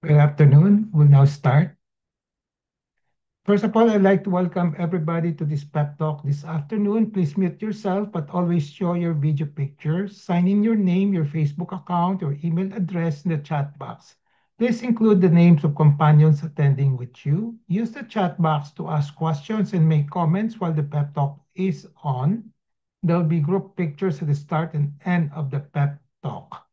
Good afternoon. We'll now start. First of all, I'd like to welcome everybody to this pep talk this afternoon. Please mute yourself, but always show your video pictures. Sign in your name, your Facebook account, or email address in the chat box. Please include the names of companions attending with you. Use the chat box to ask questions and make comments while the pep talk is on. There'll be group pictures at the start and end of the pep talk.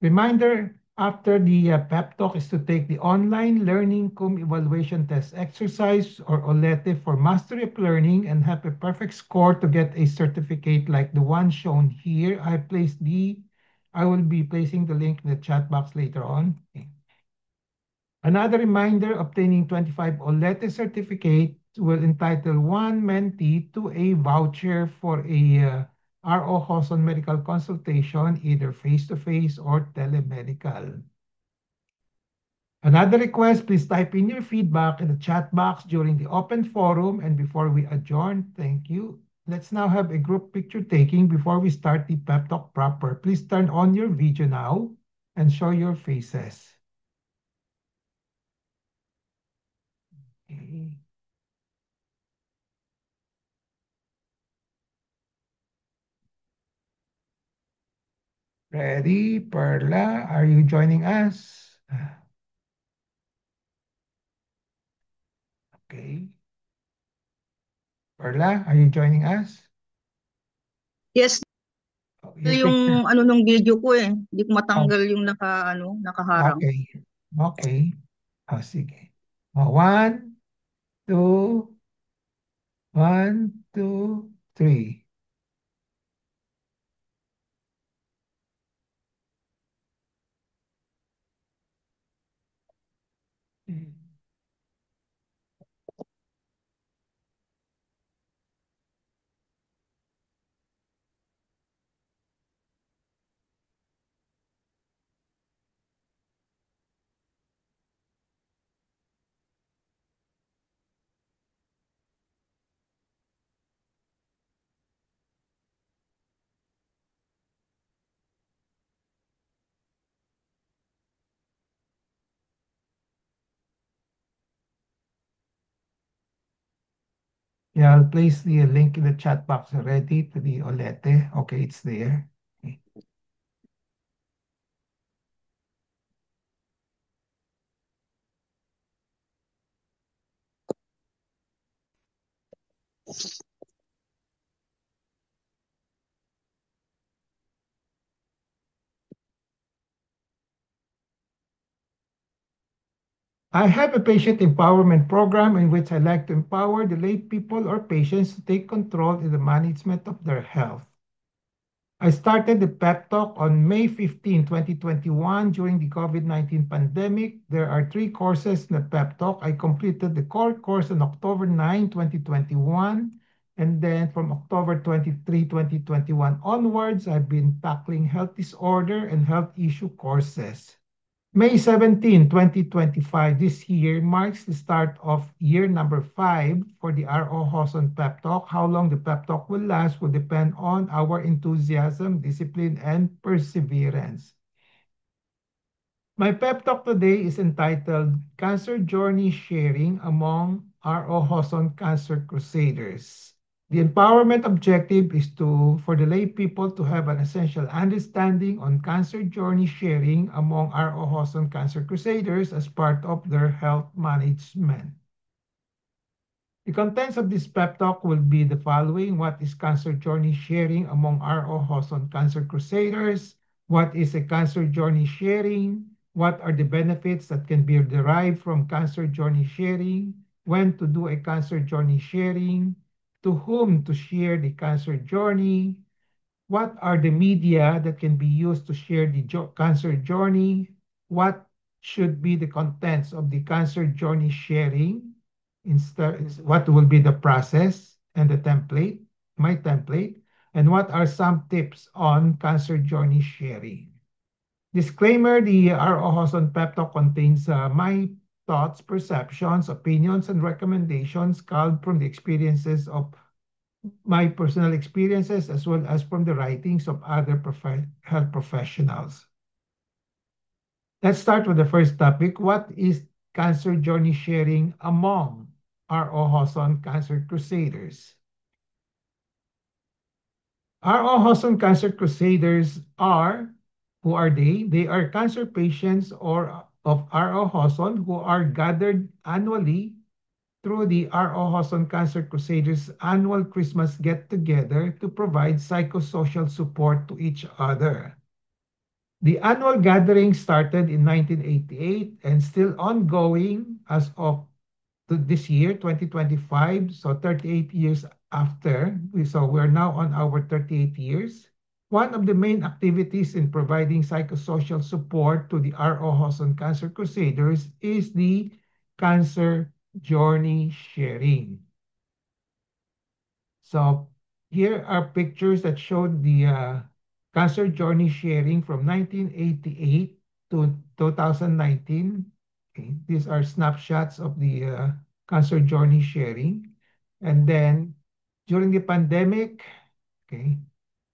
Reminder, after the pep talk is to take the online learning cum evaluation test exercise or OLETE for mastery of learning and have a perfect score to get a certificate like the one shown here. I will be placing the link in the chat box later on. Okay. Another reminder, obtaining 25 OLETE certificate will entitle one mentee to a voucher for a RO Hoson medical consultation, either face-to-face or telemedical. Another request, please type in your feedback in the chat box during the open forum and before we adjourn. Thank you. Let's now have a group picture taking before we start the pep talk proper. Please turn on your video now and show your faces. Okay. Ready? Perla, are you joining us? Okay. Perla, are you joining us? Yes, Oh, your picture. yung ano nung video ko eh. Hindi ko Oh, matanggal yung nakaharang. okay. Okay. Oh, sige. Oh, one, two, one, two, three. Yeah, I'll place the link in the chat box already to the Olete. Okay, it's there. Okay. I have a patient empowerment program in which I like to empower the lay people or patients to take control in the management of their health. I started the pep talk on May 15, 2021 during the COVID-19 pandemic. There are 3 courses in the pep talk. I completed the core course on October 9, 2021. And then from October 23, 2021 onwards, I've been tackling health disorder and health issue courses. May 17, 2025, this year marks the start of year number 5 for the RO Hoson Pep Talk. How long the pep talk will last will depend on our enthusiasm, discipline, and perseverance. My pep talk today is entitled Cancer Journey Sharing Among RO Hoson Cancer Crusaders. The empowerment objective is for the lay people to have an essential understanding on cancer journey sharing among our Hoson Cancer Crusaders as part of their health management. The contents of this pep talk will be the following. What is cancer journey sharing among our Hoson Cancer Crusaders? What is a cancer journey sharing? What are the benefits that can be derived from cancer journey sharing? When to do a cancer journey sharing? To whom to share the cancer journey? What are the media that can be used to share the cancer journey? What should be the contents of the cancer journey sharing? What will be the process and the template, my template, and what are some tips on cancer journey sharing? Disclaimer, the RO Hoson Pep Talk contains my thoughts, perceptions, opinions, and recommendations culled from the experiences of my personal experiences as well as from the writings of other health professionals. Let's start with the first topic. What is cancer journey sharing among R.O. Hoson Cancer Crusaders? R.O. Hoson Cancer Crusaders are, who are they? They are cancer patients or of R.O. Hoson who are gathered annually through the R.O. Hoson Cancer Crusaders annual Christmas get-together to provide psychosocial support to each other. The annual gathering started in 1988 and still ongoing as of this year, 2025, so 38 years after. So we're now on our 38 years. One of the main activities in providing psychosocial support to the R.O. Hoson Cancer Crusaders is the Cancer Journey Sharing. So here are pictures that showed the Cancer Journey Sharing from 1988 to 2019. Okay, these are snapshots of the Cancer Journey Sharing. And then during the pandemic, okay,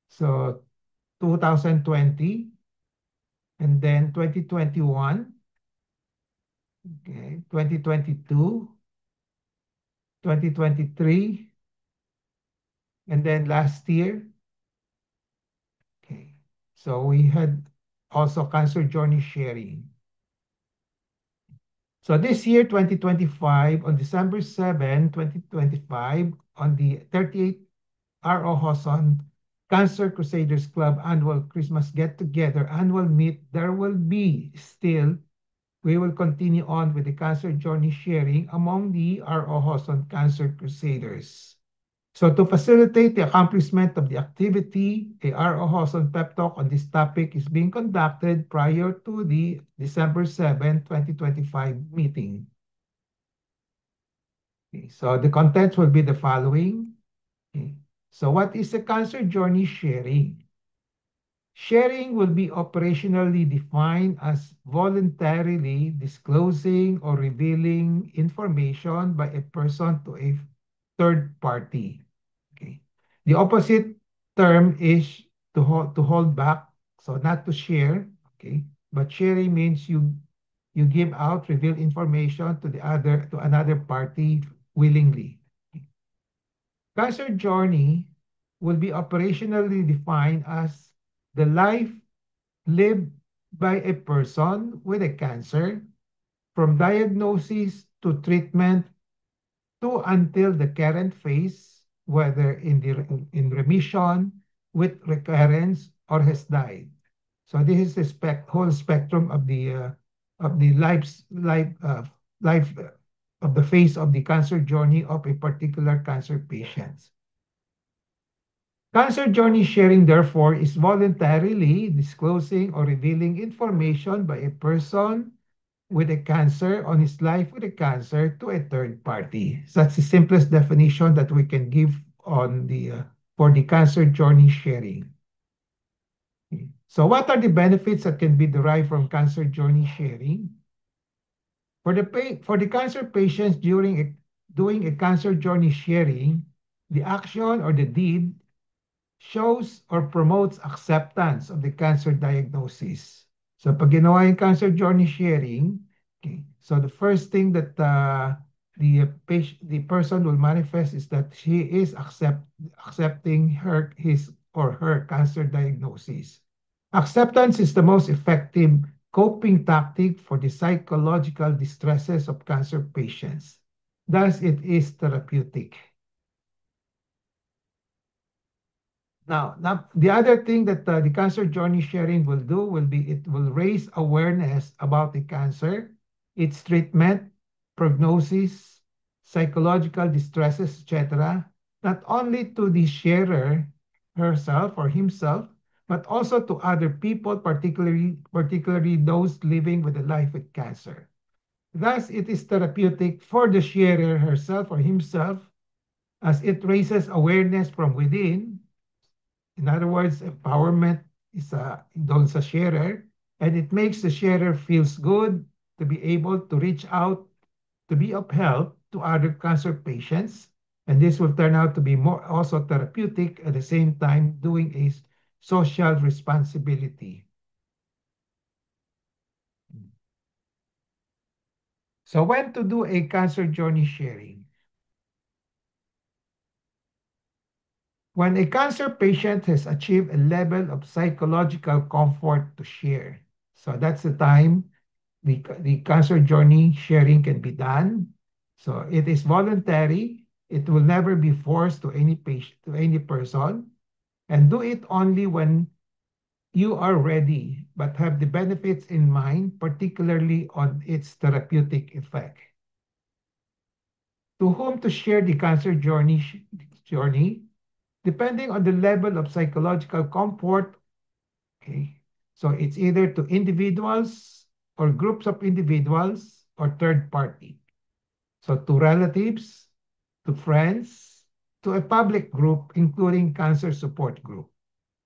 so 2020, and then 2021, okay, 2022, 2023, and then last year. Okay, so we had also Cancer Journey Sharing. So this year, 2025, on December 7, 2025, on the 38th R.O. Hoson Cancer Crusaders Club annual Christmas get-together, annual meet, there will be still, we will continue on with the Cancer Journey Sharing among the R.O. Hoson Cancer Crusaders. So to facilitate the accomplishment of the activity, a R.O. Hoson pep talk on this topic is being conducted prior to the December 7, 2025 meeting. Okay, so the contents will be the following. Okay. So what is a cancer journey sharing? Sharing will be operationally defined as voluntarily disclosing or revealing information by a person to a third party. Okay. The opposite term is to hold back, so not to share, okay? But sharing means you give out, reveal information to another party willingly. Cancer journey will be operationally defined as the life lived by a person with a cancer from diagnosis to treatment to until the current phase, whether in remission, with recurrence, or has died. So this is the whole spectrum of the life of the phase of the cancer journey of a particular cancer patient. Cancer journey sharing, therefore, is voluntarily disclosing or revealing information by a person with a cancer on his life with a cancer to a third party. So that's the simplest definition that we can give on for the cancer journey sharing. Okay. So what are the benefits that can be derived from cancer journey sharing? For the cancer patients doing a cancer journey sharing, the action or the deed shows or promotes acceptance of the cancer diagnosis. So pag ginawa yung cancer journey sharing, okay, so the first thing that the person will manifest is that she is accepting his or her cancer diagnosis. Acceptance is the most effective coping tactic for the psychological distresses of cancer patients. Thus, it is therapeutic. Now, the other thing that the cancer journey sharing will do will be it will raise awareness about the cancer, its treatment, prognosis, psychological distresses, etc., not only to the sharer herself or himself, but also to other people, particularly those living with a life with cancer. Thus, it is therapeutic for the sharer herself or himself as it raises awareness from within. In other words, empowerment is doon sa sharer, and it makes the sharer feels good to be able to reach out to be of help to other cancer patients, and this will turn out to be more also therapeutic at the same time doing a social responsibility. So when to do a cancer journey sharing? When a cancer patient has achieved a level of psychological comfort to share. So that's the time the cancer journey sharing can be done. So it is voluntary. It will never be forced to any patient, to any person, and do it only when you are ready, but have the benefits in mind, particularly on its therapeutic effect. To whom to share the cancer journey, depending on the level of psychological comfort. Okay, so it's either to individuals or groups of individuals or third party. So to relatives, to friends, to a public group, including cancer support group,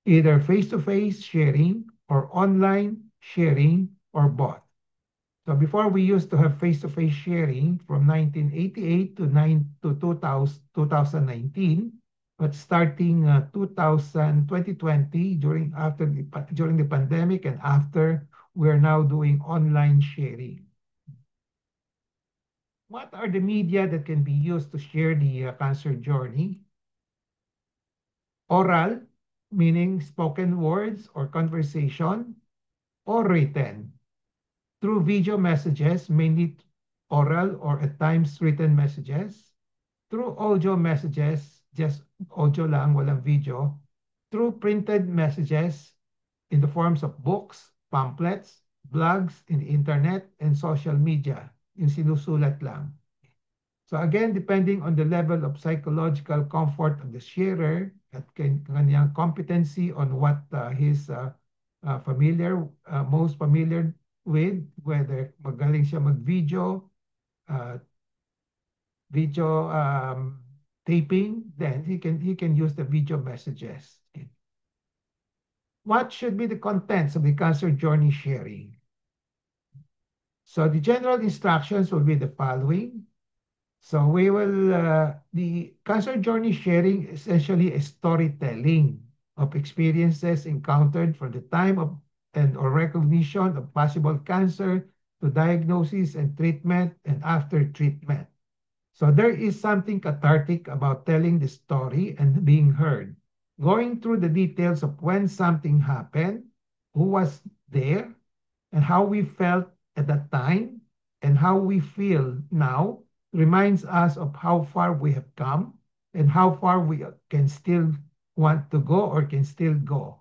either face-to-face sharing or online sharing or both. So before we used to have face-to-face sharing from 1988 to 2019, but starting 2020 during the pandemic and after, we're now doing online sharing. What are the media that can be used to share the cancer journey? Oral, meaning spoken words or conversation, or written through video messages, mainly oral or at times written messages, through audio messages, just audio lang, walang video, through printed messages in the forms of books, pamphlets, blogs in the internet, and social media, yung sinusulat lang. So again, depending on the level of psychological comfort of the sharer at kanyang competency on what he's most familiar with, whether magaling siya mag-video, uh, video taping, then he can use the video messages. What should be the contents of the cancer journey sharing? So the general instructions will be the following. So the cancer journey sharing essentially is storytelling of experiences encountered from the time of and or recognition of possible cancer to diagnosis and treatment and after treatment. So there is something cathartic about telling the story and being heard, going through the details of when something happened, who was there, and how we felt at that time, and how we feel now reminds us of how far we have come and how far we can still want to go or can still go.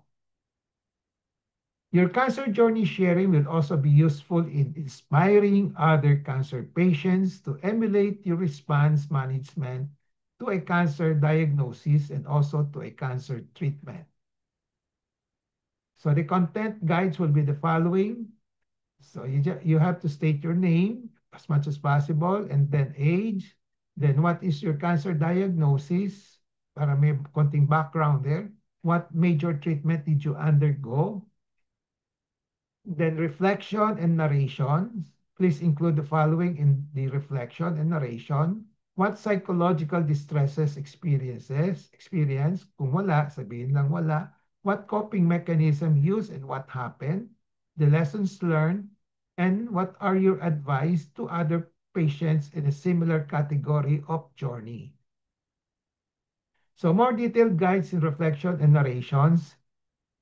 Your cancer journey sharing will also be useful in inspiring other cancer patients to emulate your response management to a cancer diagnosis and also to a cancer treatment. So the content guides will be the following. So you have to state your name as much as possible and then age. Then what is your cancer diagnosis? Para may konting background there. What major treatment did you undergo? Then reflection and narration. Please include the following in the reflection and narration. What psychological distresses experience? Kung wala, sabihin lang wala. What coping mechanism used and what happened? The lessons learned, and what are your advice to other patients in a similar category of journey? So more detailed guides in reflection and narrations.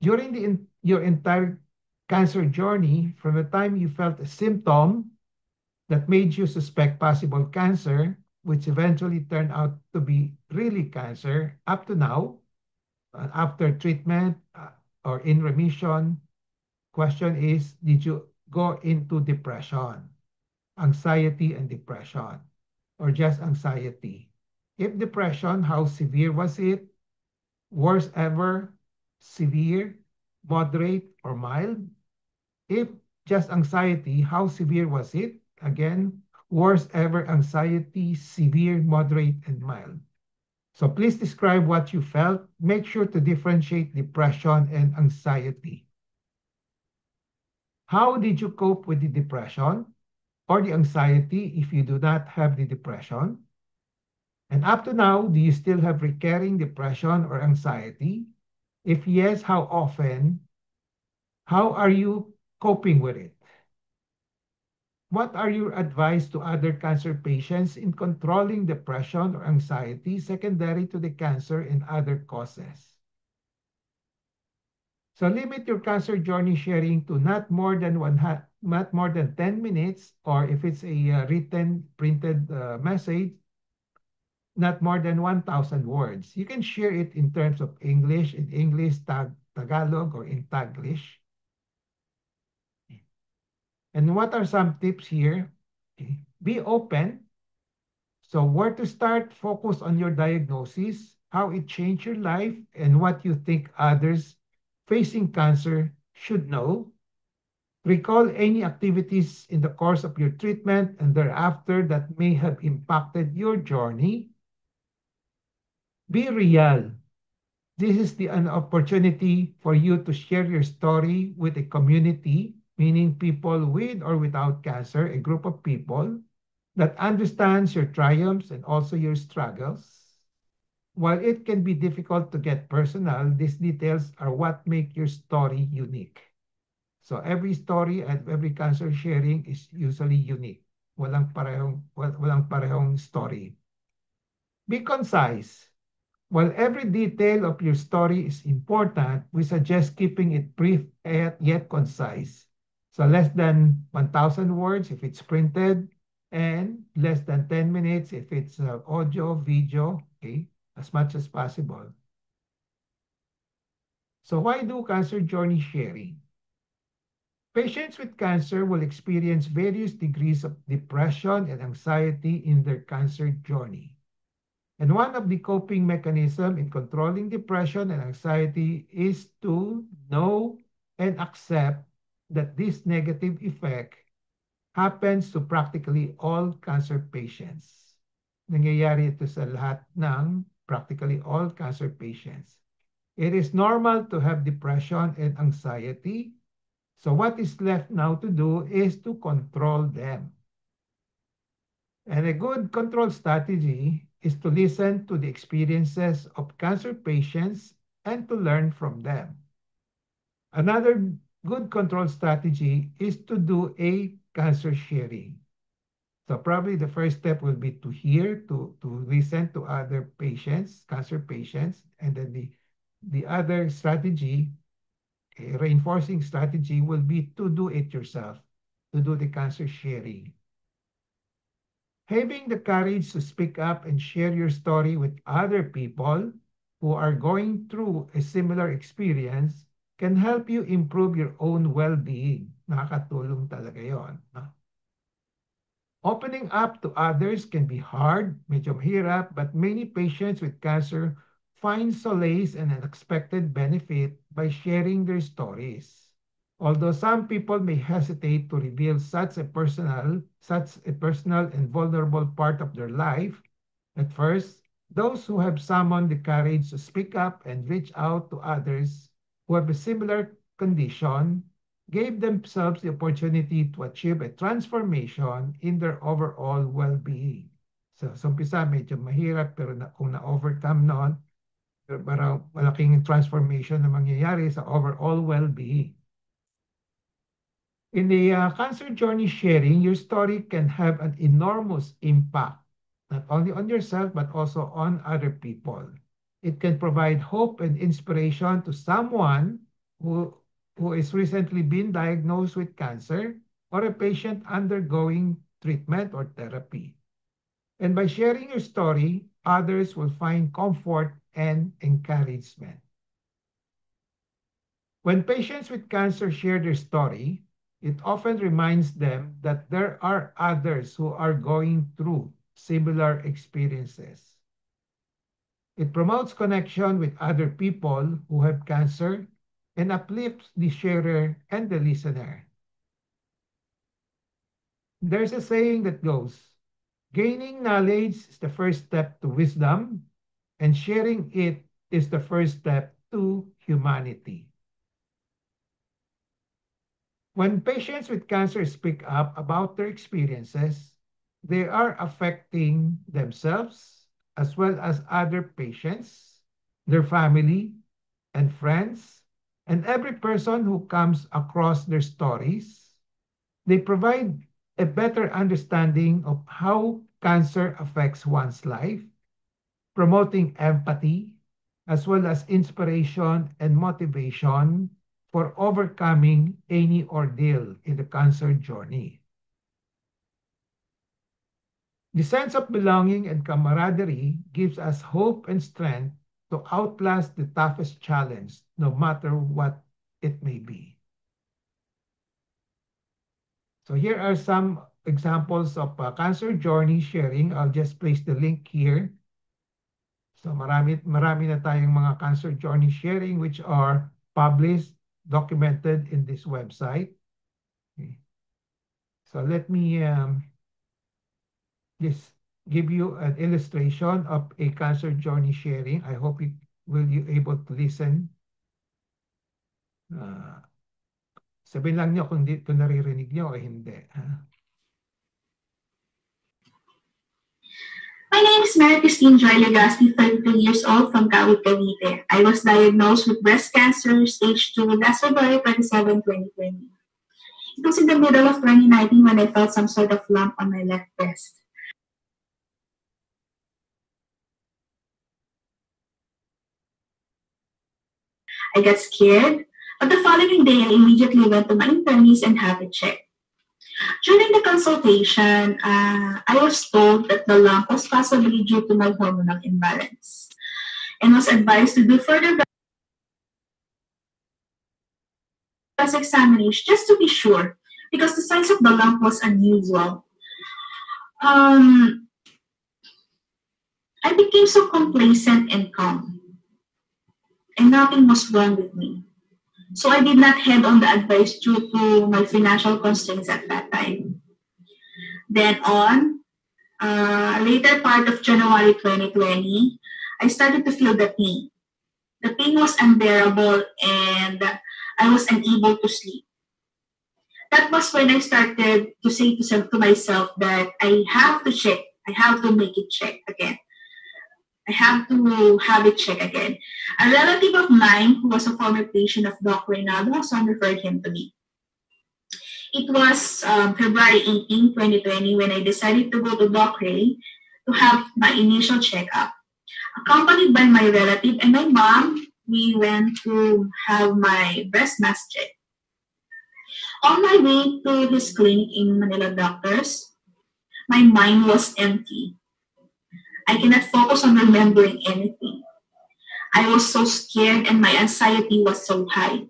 During your entire cancer journey, from the time you felt a symptom that made you suspect possible cancer, which eventually turned out to be really cancer, up to now, after treatment or in remission, question is, did you go into depression, anxiety and depression, or just anxiety? If depression, how severe was it? Worst ever, severe, moderate, or mild? If just anxiety, how severe was it? Again, worst ever anxiety, severe, moderate, and mild. So please describe what you felt. Make sure to differentiate depression and anxiety. How did you cope with the depression or the anxiety if you do not have the depression? And up to now, do you still have recurring depression or anxiety? If yes, how often? How are you coping with it? What are your advice to other cancer patients in controlling depression or anxiety secondary to the cancer and other causes? So limit your cancer journey sharing to not more than 10 minutes, or if it's a written, printed message, not more than 1,000 words. You can share it in terms of English, in English, Tagalog, or in Taglish. And what are some tips here? Okay. Be open. So where to start, focus on your diagnosis, how it changed your life, and what you think others facing cancer should know. Recall any activities in the course of your treatment and thereafter that may have impacted your journey. Be real. This is an opportunity for you to share your story with a community, meaning people with or without cancer, a group of people that understands your triumphs and also your struggles. While it can be difficult to get personal, these details are what make your story unique. So every story and every cancer sharing is usually unique. Walang parehong story. Be concise. While every detail of your story is important, we suggest keeping it brief yet concise. So less than 1,000 words if it's printed, and less than 10 minutes if it's audio, video, okay, as much as possible. So why do cancer journey sharing? Patients with cancer will experience various degrees of depression and anxiety in their cancer journey. And one of the coping mechanisms in controlling depression and anxiety is to know and accept that this negative effect happens to practically all cancer patients. Nangyayari ito sa lahat ng practically all cancer patients. It is normal to have depression and anxiety. So what is left now to do is to control them. And a good control strategy is to listen to the experiences of cancer patients and to learn from them. Another good control strategy is to do a cancer sharing. So probably the first step will be to hear, to listen to other patients, cancer patients, and then the other strategy, a reinforcing strategy, will be to do it yourself, to do the cancer sharing. Having the courage to speak up and share your story with other people who are going through a similar experience can help you improve your own well-being. Nakakatulong talaga yon. No? Opening up to others can be hard, medyo mahirap, but many patients with cancer find solace and unexpected benefit by sharing their stories. Although some people may hesitate to reveal such a personal and vulnerable part of their life, at first, those who have summoned the courage to speak up and reach out to others who have a similar condition gave themselves the opportunity to achieve a transformation in their overall well-being. So, sa umpisa, medyo mahirap, pero kung na-overcome noon, parang malaking transformation na mangyayari sa overall well-being. In the cancer journey sharing, your story can have an enormous impact, not only on yourself, but also on other people. It can provide hope and inspiration to someone who is recently been diagnosed with cancer or a patient undergoing treatment or therapy. And by sharing your story, others will find comfort and encouragement. When patients with cancer share their story, it often reminds them that there are others who are going through similar experiences. It promotes connection with other people who have cancer and uplifts the sharer and the listener. There's a saying that goes, gaining knowledge is the first step to wisdom, and sharing it is the first step to humanity. When patients with cancer speak up about their experiences, they are affecting themselves as well as other patients, their family, and friends, and every person who comes across their stories. They provide a better understanding of how cancer affects one's life, promoting empathy, as well as inspiration and motivation for overcoming any ordeal in the cancer journey. The sense of belonging and camaraderie gives us hope and strength to outlast the toughest challenge, no matter what it may be. So here are some examples of cancer journey sharing. I'll just place the link here. So marami na tayong mga cancer journey sharing which are published, documented in this website. Okay. So let me just give you an illustration of a cancer journey sharing. I hope you will be able to listen. Sabihin lang nyo kung naririnig nyo o hindi. My name is Mary Christine Joy Legaspi, 32 years old from Kawit, Cavite. I was diagnosed with breast cancer stage 2 last February 27, 2020. It was in the middle of 2019 when I felt some sort of lump on my left breast. I got scared, but the following day I immediately went to my internist and had it checked. During the consultation, I was told that the lump was possibly due to my hormonal imbalance and was advised to do further breast examination just to be sure because the size of the lump was unusual. I became so complacent and calm, and nothing was wrong with me. So I did not head on the advice due to my financial constraints at that time. Then on, later part of January 2020, I started to feel the pain. The pain was unbearable and I was unable to sleep. That was when I started to say to myself that I have to check. I have to make it check again. I have to have it checked again. A relative of mine who was a former patient of Dr. Reynaldo Hason referred him to me. It was February 18, 2020 when I decided to go to Doc Ray to have my initial checkup. Accompanied by my relative and my mom, we went to have my breast mass checked. On my way to his clinic in Manila Doctors, my mind was empty. I cannot focus on remembering anything. I was so scared and my anxiety was so high.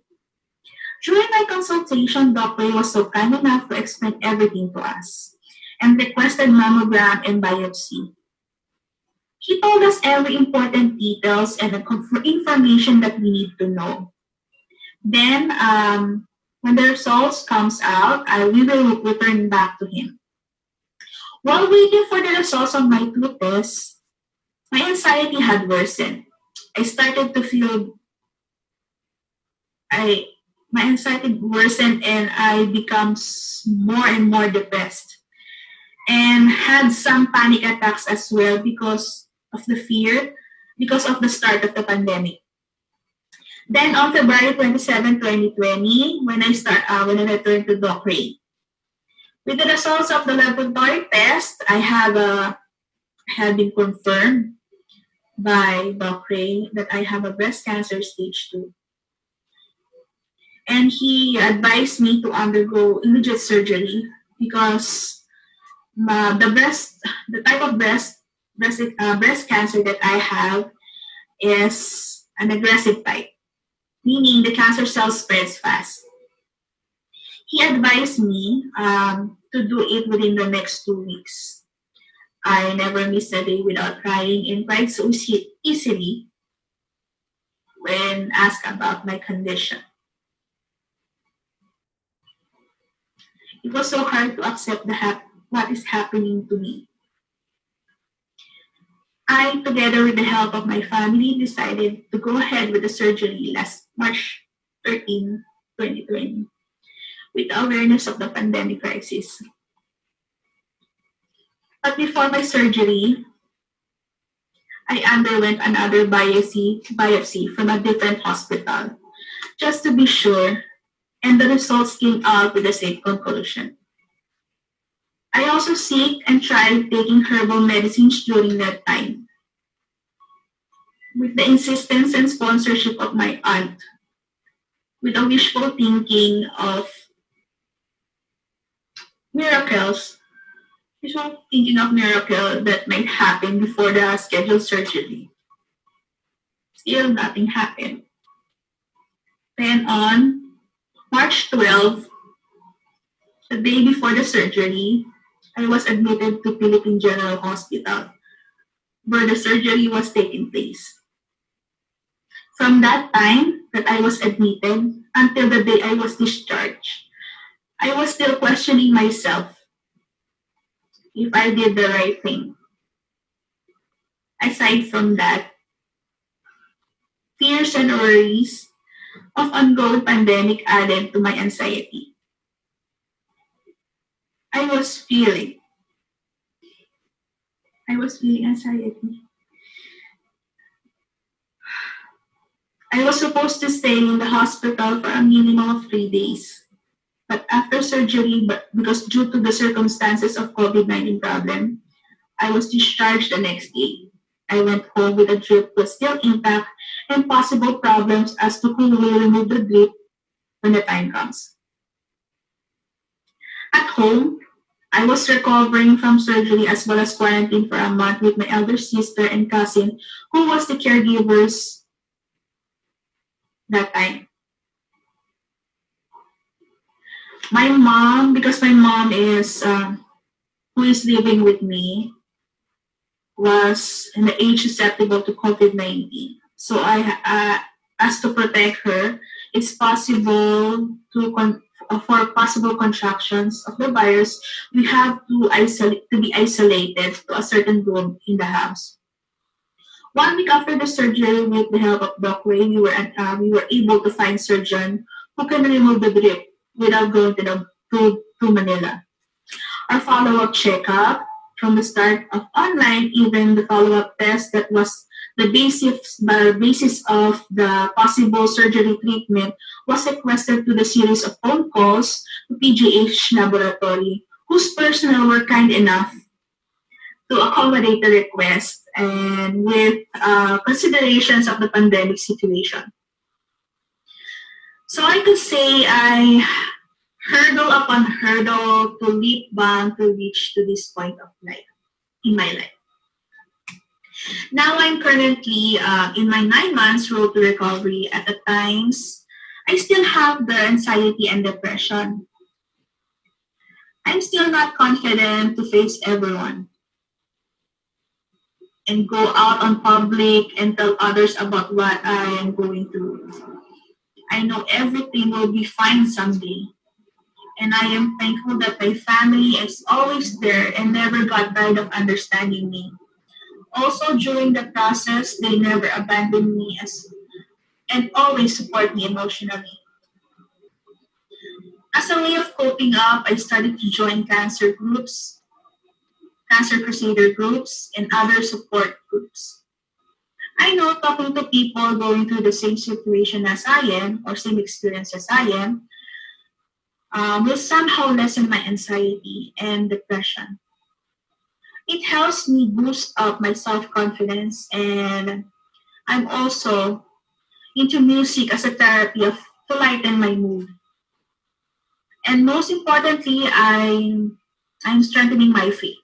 During my consultation, Dr. Ray was so kind enough to explain everything to us and requested mammogram and biopsy. He told us every important details and information that we need to know. Then, when the results comes out, we will return back to him. While waiting for the results of my two tests, my anxiety had worsened. I started to feel, my anxiety worsened and I became more and more depressed and had some panic attacks as well because of the fear, because of the start of the pandemic. Then on February 27, 2020, when I returned to Doc Ray. With the results of the laboratory test, I had been confirmed by Doc Ray that I have a breast cancer stage 2. And he advised me to undergo immediate surgery because the type of breast cancer that I have is an aggressive type, meaning the cancer cell spreads fast. He advised me to do it within the next 2 weeks. I never missed a day without crying and cried so easily when asked about my condition. It was so hard to accept what is happening to me. I, together with the help of my family, decided to go ahead with the surgery last March 13, 2020, with the awareness of the pandemic crisis. But before my surgery, I underwent another biopsy from a different hospital, just to be sure, and the results came out with the same conclusion. I also seek and tried taking herbal medicines during that time, with the insistence and sponsorship of my aunt, with a wishful thinking of miracles, wishful thinking of miracle that might happen before the scheduled surgery. Still, nothing happened. Then on March 12th, the day before the surgery, I was admitted to Philippine General Hospital, where the surgery was taking place. From that time that I was admitted until the day I was discharged, I was still questioning myself if I did the right thing. Aside from that, fears and worries of ongoing pandemic added to my anxiety. I was feeling anxiety. I was supposed to stay in the hospital for a minimum of 3 days. But after surgery, because due to the circumstances of COVID-19 problem, I was discharged the next day. I went home with a drip was still intact and possible problems as to who will remove the drip when the time comes. At home, I was recovering from surgery as well as quarantine for a month with my elder sister and cousin who was the caregivers that time. My mom, because my mom is who is living with me, was in the age susceptible to COVID-19. So as to protect her, it's possible for possible contractions of the virus, we have to be isolated to a certain room in the house. 1 week after the surgery, with the help of Doc Ray, we were able to find surgeon who can remove the drip without going to Manila. Our follow-up checkup from the start of online, even the follow-up test that was the basis of the possible surgery treatment was requested to the series of phone calls to PGH Laboratory, whose personnel were kind enough to accommodate the request and with considerations of the pandemic situation. So I could say I hurdle upon hurdle to leap bound to reach to this point of life in my life. Now I'm currently in my 9 months road to recovery. At the times, I still have the anxiety and depression. I'm still not confident to face everyone and go out on public and tell others about what I am going through. I know everything will be fine someday. And I am thankful that my family is always there and never got tired of understanding me. Also, during the process, they never abandoned me and always support me emotionally. As a way of coping up, I started to join cancer groups, cancer crusader groups, and other support groups. I know talking to people going through the same situation as I am, or same experience as I am, will somehow lessen my anxiety and depression. It helps me boost up my self-confidence, and I'm also into music as a therapy to lighten my mood. And most importantly, I'm strengthening my faith.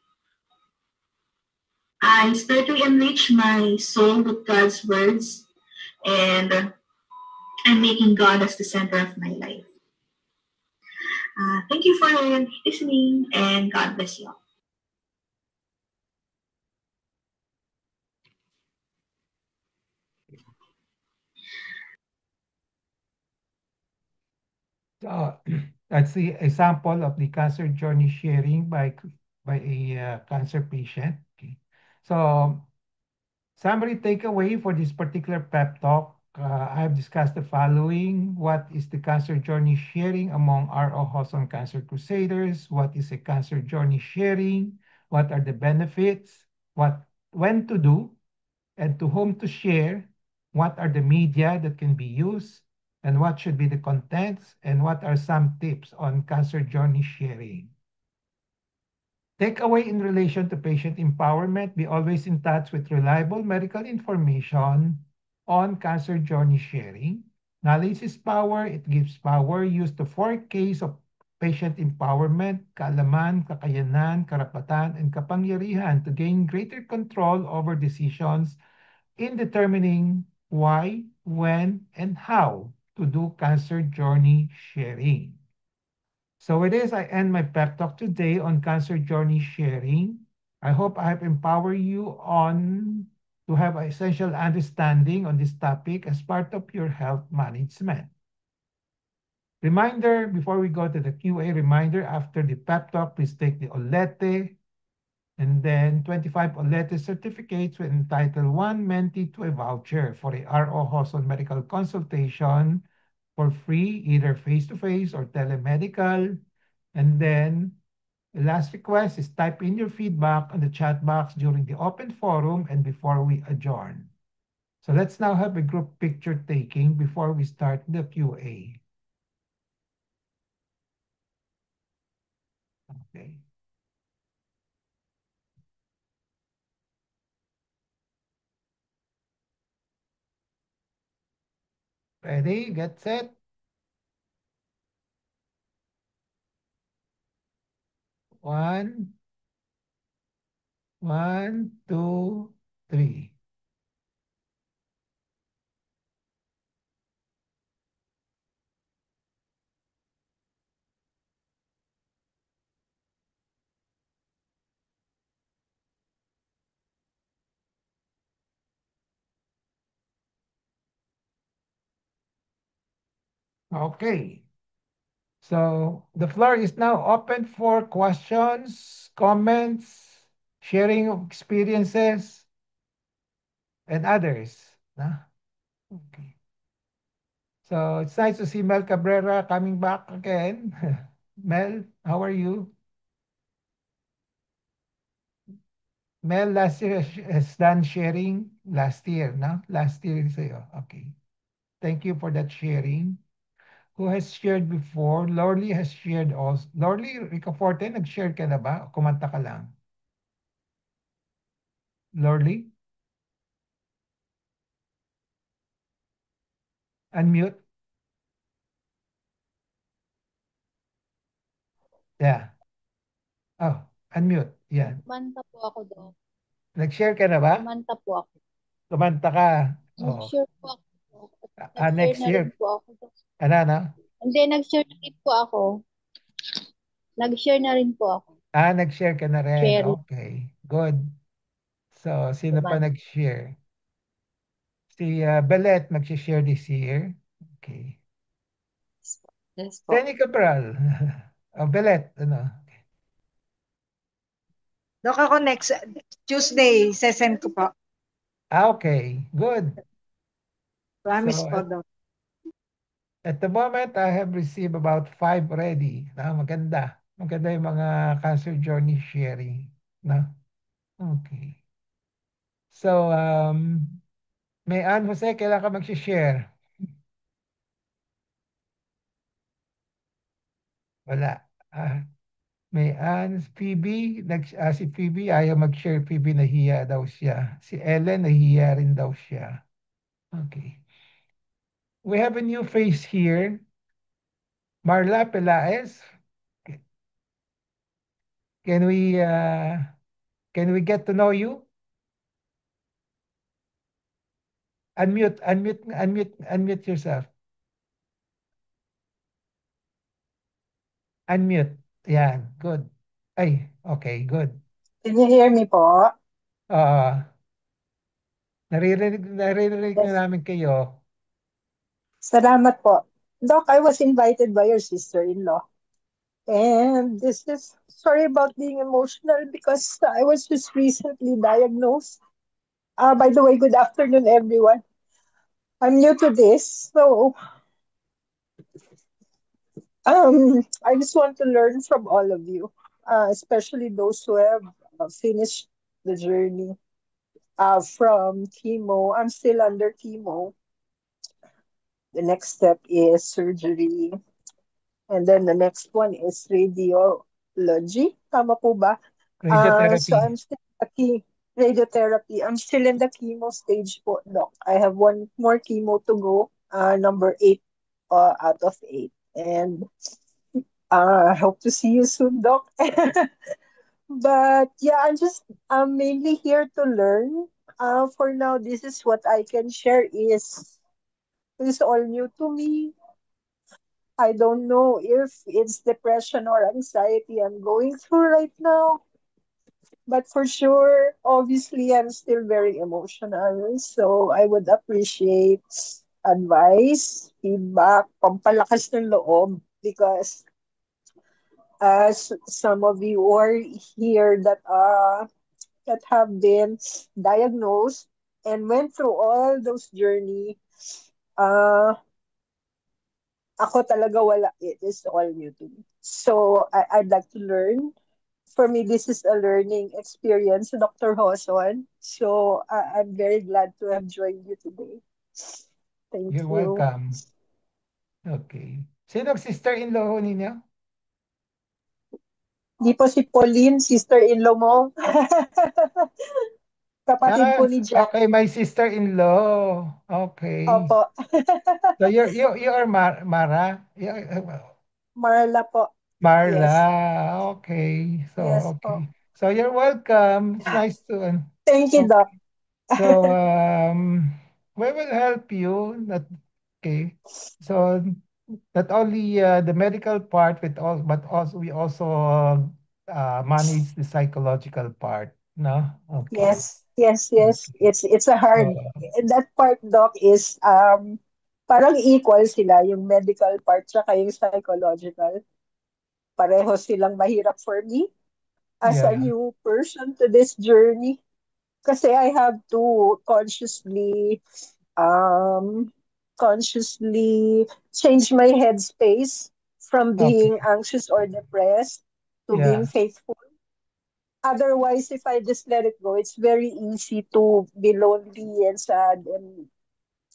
I spiritually enrich my soul with God's words, and I'm making God as the center of my life. Thank you for listening, and God bless you all. So that's the example of the cancer journey sharing by a cancer patient. Okay. So summary takeaway for this particular pep talk. I've discussed the following. What is the cancer journey sharing among RO Hoson Cancer Crusaders? What is a cancer journey sharing? What are the benefits? When to do, and to whom to share? What are the media that can be used? And what should be the contents? And what are some tips on cancer journey sharing? Takeaway in relation to patient empowerment, be always in touch with reliable medical information on cancer journey sharing. Knowledge is power. It gives power. Use the 4Ks of patient empowerment, kaalaman, kakayanan, karapatan, and kapangyarihan to gain greater control over decisions in determining why, when, and how to do cancer journey sharing. So with this, I end my pep talk today on cancer journey sharing. I hope I have empowered you on to have essential understanding on this topic as part of your health management. Reminder, before we go to the QA, reminder after the pep talk, please take the OLETE, and then 25 OLETE certificates will entitle one mentee to a voucher for a RO Hoson medical consultation for free, either face-to-face or telemedical. And then the last request is type in your feedback on the chat box during the open forum and before we adjourn. So let's now have a group picture taking before we start the QA. Okay. Ready? Get set. One, one, two, three. Okay. So the floor is now open for questions, comments, sharing of experiences, and others. Okay. So it's nice to see Mel Cabrera coming back again. Mel, how are you? Mel last year has done sharing last year, no? Last year sa'yo. Okay. Thank you for that sharing. Who has shared before? Lorly has shared also. Lorly, Ricaforte, nag-share ka na ba? O kumanta ka lang? Lorly? Unmute? Yeah. Oh, unmute. Yan. Kumanta po ako doon. Nag-share ka na ba? Kumanta po ako. Kumanta ka. Oh. Nag-share po ako. Nag-share Next na rin year. po ako. Ano, ano? Hindi, nag-share na rin po ako. Nag-share na rin po ako. Nag-share ka na rin. Sharing. Okay. Good. So, sino pa Kumanta. nag-share? Si Belet mag-share this year. Okay. Yes po. Tenny Cabral. Oh, Belet, ano? Dok ako next Tuesday, sesend ko po. Okay. Good. Promise So, po, Dok. at the moment, I have received about 5 already. Maganda. Maganda yung mga cancer journey sharing. No? Okay. So, may Ann Jose, kailan ka mag-share? Wala. May Ann, Phoebe, si Phoebe, ayaw mag-share. Phoebe, nahiya daw siya. Si Ellen, nahiya rin daw siya. Okay. We have a new face here. Marla Pelaez. Can we get to know you? Unmute yourself. Unmute. Yan, good. Ay, okay, good. Can you hear me po? Naririnig na Yes. namin kayo. Salamat po. Doc, I was invited by your sister-in-law. And this is, sorry about being emotional because I was just recently diagnosed. By the way, good afternoon, everyone. I'm new to this, so I just want to learn from all of you, especially those who have finished the journey from chemo. I'm still under chemo. The next step is surgery. And then the next one is radiology. Tama po ba? So Radiotherapy. I'm still radiotherapy. I'm still in the chemo stage po, Doc. I have one more chemo to go, number 8 out of 8. And I hope to see you soon, Doc. But yeah, I'm mainly here to learn. For now, this is what I can share is all new to me. I don't know if it's depression or anxiety I'm going through right now. But for sure, obviously, I'm still very emotional. So I would appreciate advice, feedback, pampalakas ng loob. Because as some of you are here that have been diagnosed and went through all those journey, uh, ako talaga wala. It is all new to me. So I'd like to learn. For me, this is a learning experience, Dr. Hoson. So I'm very glad to have joined you today. Thank You're you. welcome. Okay. Sino sister-in-law ho ninyo? Di po si Pauline, sister-in-law mo. Kapatid po Ah, ni Jack. okay, my sister-in-law. Okay. Opo. So you are Mara? Marla po. Yes. Marla. Okay. So Yes po. okay. So you're welcome. It's nice to Thank you, Doc. okay. So we will help you. Okay. So not only the medical part with all, but also we also manage the psychological part. No? Okay. Yes, yes, yes. Okay. It's a hard So that part, Doc, is parang equal sila yung medical part tsaka yung psychological. Pareho silang mahirap for me as a yeah, new person to this journey. Kasi I have to um consciously change my headspace from being okay. anxious or depressed to being Yeah, faithful. Otherwise, if I just let it go, it's very easy to be lonely and sad and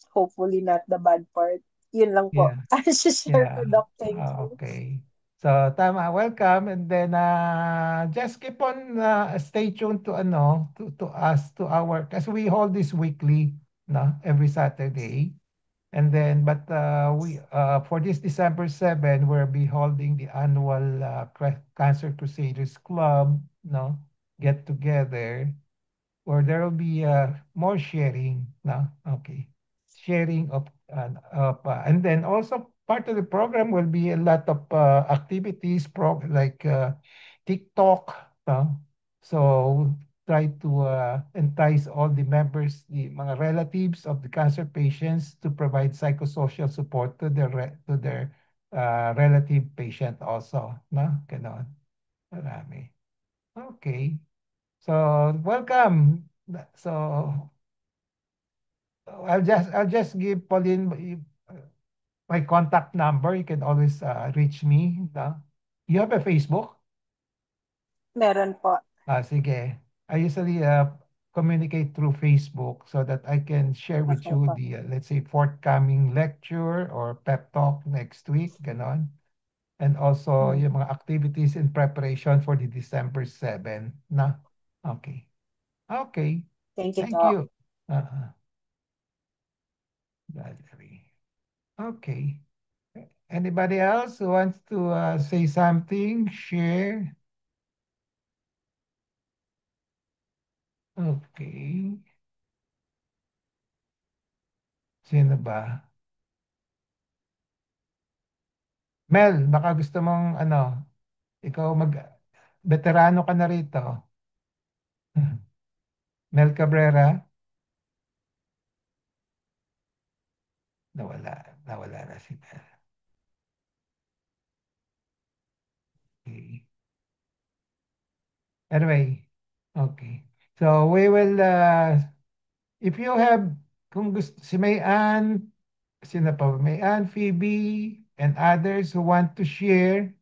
hopefully not the bad part. Yun lang po. yeah, I just share yeah. ko, Doc. Thank you. Okay. So tama, welcome. And then just keep on stay tuned to to us to our because we hold this weekly, no, every Saturday. And then, but we for this December 7, we'll be holding the annual Cancer Crusaders Club, no, get together, where there will be more sharing, no, okay, sharing and then also part of the program will be a lot of activities, like TikTok, no? So try to entice all the members, the mga relatives of the cancer patients to provide psychosocial support to their relative patient also, no? Ganon. Marami. Okay. So welcome. So I'll just give Pauline my contact number. You can always reach me. No? You have a Facebook? Meron po. Sige. I usually communicate through Facebook so that I can share with Okay you po. the, let's say, forthcoming lecture or pep talk next week, ganon. And also Mm. yung mga activities in preparation for the December 7, na? Okay. Okay. Thank you, Thank Doc. you. Valerie. Okay. Anybody else who wants to say something, share? Okay. Sino ba? Mel, baka gusto mong ikaw veterano ka na rito. Mel Cabrera, nawala na si Mel. Okay. Anyway, okay. So we will, if you have, kung gusto, si Mayan, sino pa ba? Mayan, Phoebe, and others who want to share.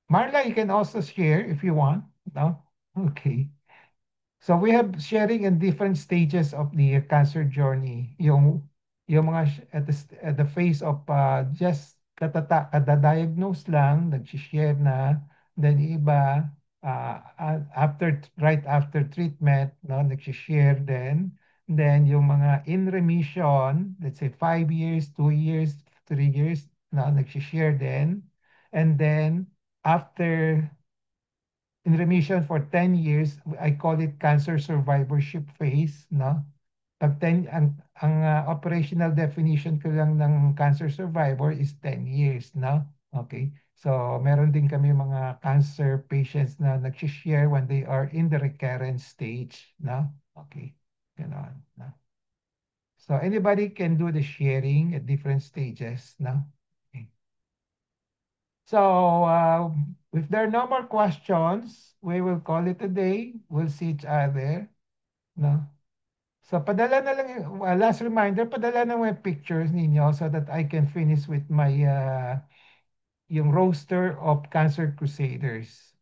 Marla, you can also share if you want. No? Okay. So we have sharing in different stages of the cancer journey. Yung mga at the phase of just kadadiagnose lang, nag-share na, then iba right after treatment, no, nag-share din. Then yung mga in remission, let's say 5 years, 2 years, 3 years, no, nag-share din. And then after in remission for 10 years, I call it cancer survivorship phase, no? Pag 10, ang operational definition ko lang ng cancer survivor is 10 years, no? Okay. So, meron din kami mga cancer patients na nag-share when they are in the recurrent stage, no? Okay. Ganon, no? So, anybody can do the sharing at different stages, no? Okay. So, if there are no more questions, we will call it a day. We'll see each other, no? So, padala na lang, last reminder, padala na mga pictures ninyo so that I can finish with my, yung roster of Cancer Crusaders.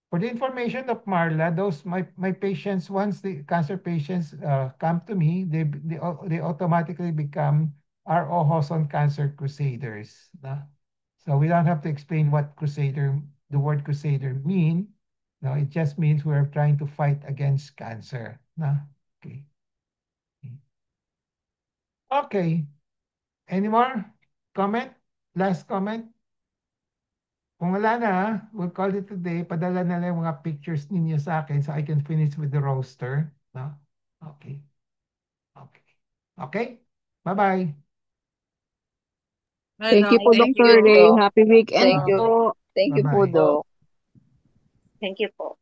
For the information of Marla, those, my patients, once the cancer patients come to me, they automatically become our Ohoson Cancer Crusaders. So we don't have to explain what crusader, the word crusader mean. No, it just means we're trying to fight against cancer. No? Okay. Okay. Any more comment? Last comment? Kung wala na, we'll call it a day. Padala na lang yung mga pictures ninyo sa akin so I can finish with the roster. No? Okay. Okay. Okay? Bye-bye. Thank you po, Thank Dr. you. Ray. Happy weekend Thank you. po. Thank you po, Bye-bye. Doc. Thank you po.